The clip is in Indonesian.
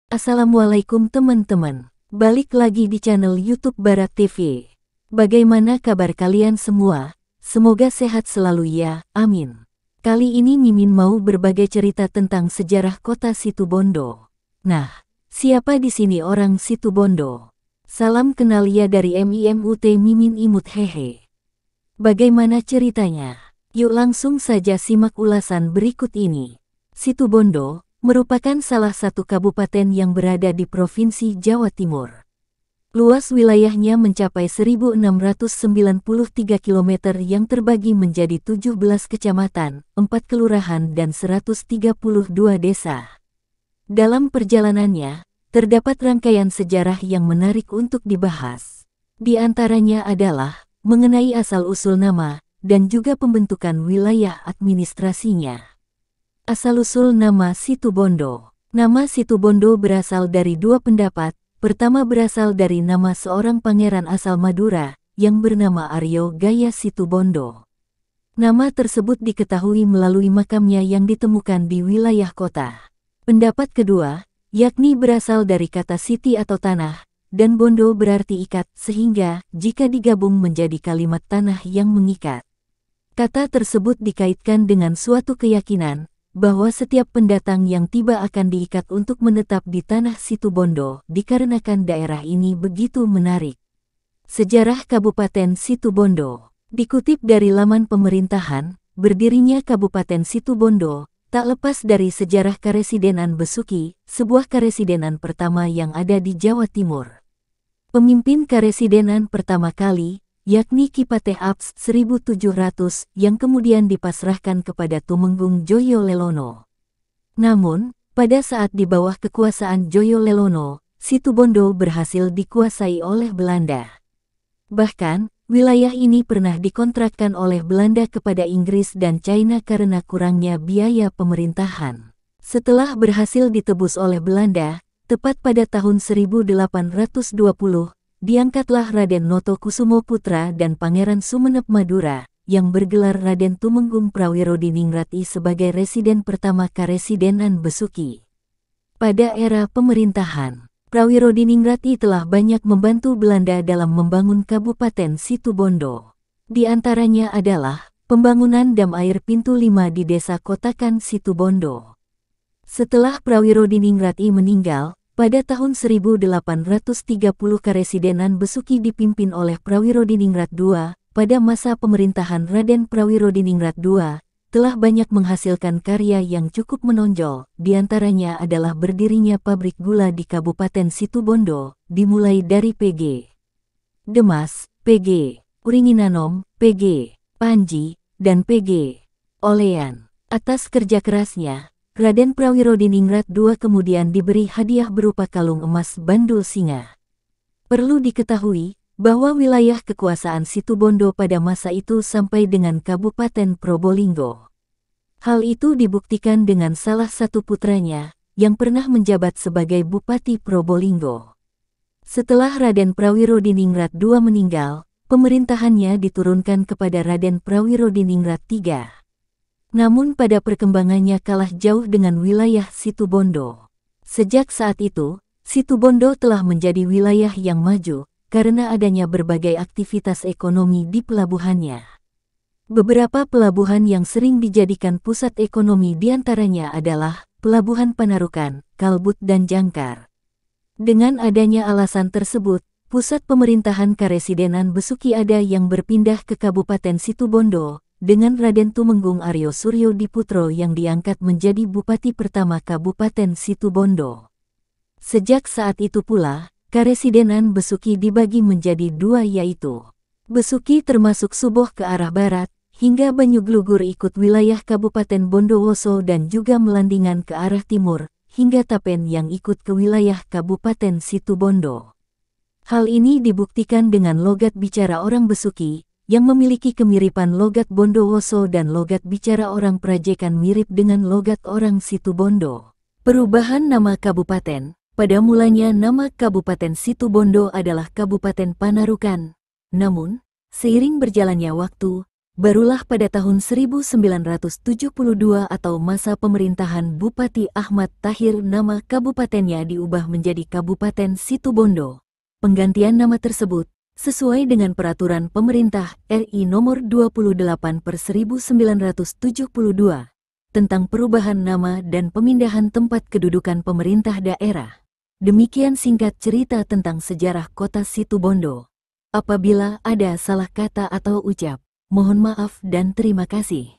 Assalamualaikum teman-teman, balik lagi di channel YouTube Barat TV. Bagaimana kabar kalian semua? Semoga sehat selalu ya, amin. Kali ini Mimin mau berbagi cerita tentang sejarah kota Situbondo. Nah, siapa di sini orang Situbondo? Salam kenal ya dari MIMUT Mimin Imut hehe. Bagaimana ceritanya? Yuk langsung saja simak ulasan berikut ini. Situbondo merupakan salah satu kabupaten yang berada di Provinsi Jawa Timur. Luas wilayahnya mencapai 1.693 km yang terbagi menjadi 17 kecamatan, 4 kelurahan dan 132 desa. Dalam perjalanannya, terdapat rangkaian sejarah yang menarik untuk dibahas. Di antaranya adalah mengenai asal-usul nama dan juga pembentukan wilayah administrasinya. Asal-usul nama Situbondo. Nama Situbondo berasal dari dua pendapat. Pertama berasal dari nama seorang pangeran asal Madura, yang bernama Aryo Gaya Situbondo. Nama tersebut diketahui melalui makamnya yang ditemukan di wilayah kota. Pendapat kedua, yakni berasal dari kata siti atau tanah, dan bondo berarti ikat, sehingga jika digabung menjadi kalimat tanah yang mengikat. Kata tersebut dikaitkan dengan suatu keyakinan, bahwa setiap pendatang yang tiba akan diikat untuk menetap di tanah Situbondo dikarenakan daerah ini begitu menarik. Sejarah Kabupaten Situbondo. Dikutip dari laman pemerintahan, berdirinya Kabupaten Situbondo tak lepas dari sejarah Karesidenan Besuki, sebuah karesidenan pertama yang ada di Jawa Timur. Pemimpin karesidenan pertama kali, yakni Ki Patih Abs 1700 yang kemudian dipasrahkan kepada Tumenggung Joyo Lelono. Namun, pada saat di bawah kekuasaan Joyo Lelono, Situbondo berhasil dikuasai oleh Belanda. Bahkan, wilayah ini pernah dikontrakkan oleh Belanda kepada Inggris dan China karena kurangnya biaya pemerintahan. Setelah berhasil ditebus oleh Belanda, tepat pada tahun 1820, diangkatlah Raden Noto Kusumo Putra dan Pangeran Sumenep Madura, yang bergelar Raden Tumenggung Prawiro-Diningrat I sebagai residen pertama Karesidenan Besuki. Pada era pemerintahan, Prawiro-Diningrat I telah banyak membantu Belanda dalam membangun Kabupaten Situbondo. Di antaranya adalah pembangunan dam air Pintu 5 di Desa Kotakan Situbondo. Setelah Prawiro-Diningrat I meninggal, pada tahun 1830 Karesidenan Besuki dipimpin oleh Prawiro-Diningrat II, pada masa pemerintahan Raden Prawiro-Diningrat II, telah banyak menghasilkan karya yang cukup menonjol, diantaranya adalah berdirinya pabrik gula di Kabupaten Situbondo, dimulai dari PG Demas, PG Uringinanom, PG Panji, dan PG Olean. Atas kerja kerasnya, Raden Prawiro-Diningrat II kemudian diberi hadiah berupa kalung emas bandul singa. Perlu diketahui bahwa wilayah kekuasaan Situbondo pada masa itu sampai dengan Kabupaten Probolinggo. Hal itu dibuktikan dengan salah satu putranya yang pernah menjabat sebagai Bupati Probolinggo. Setelah Raden Prawiro-Diningrat II meninggal, pemerintahannya diturunkan kepada Raden Prawiro-Diningrat III. Namun pada perkembangannya kalah jauh dengan wilayah Situbondo. Sejak saat itu, Situbondo telah menjadi wilayah yang maju, karena adanya berbagai aktivitas ekonomi di pelabuhannya. Beberapa pelabuhan yang sering dijadikan pusat ekonomi diantaranya adalah Pelabuhan Panarukan, Kalbut dan Jangkar. Dengan adanya alasan tersebut, pusat pemerintahan Karesidenan Besuki ada yang berpindah ke Kabupaten Situbondo, dengan Raden Tumenggung Aryo Suryo Diputro yang diangkat menjadi Bupati pertama Kabupaten Situbondo. Sejak saat itu pula, Karesidenan Besuki dibagi menjadi dua, yaitu Besuki termasuk Suboh ke arah barat, hingga Banyuglugur ikut wilayah Kabupaten Bondowoso dan juga Melandingan ke arah timur, hingga Tapen yang ikut ke wilayah Kabupaten Situbondo. Hal ini dibuktikan dengan logat bicara orang Besuki, yang memiliki kemiripan logat Bondowoso dan logat bicara orang Prajekan mirip dengan logat orang Situbondo. Perubahan nama kabupaten. Pada mulanya nama Kabupaten Situbondo adalah Kabupaten Panarukan. Namun, seiring berjalannya waktu, Barulah pada tahun 1972 atau masa pemerintahan Bupati Ahmad Tahir nama kabupatennya diubah menjadi Kabupaten Situbondo. Penggantian nama tersebut sesuai dengan Peraturan Pemerintah RI Nomor 28/1972 tentang perubahan nama dan pemindahan tempat kedudukan pemerintah daerah. Demikian singkat cerita tentang sejarah kota Situbondo. Apabila ada salah kata atau ucap, mohon maaf dan terima kasih.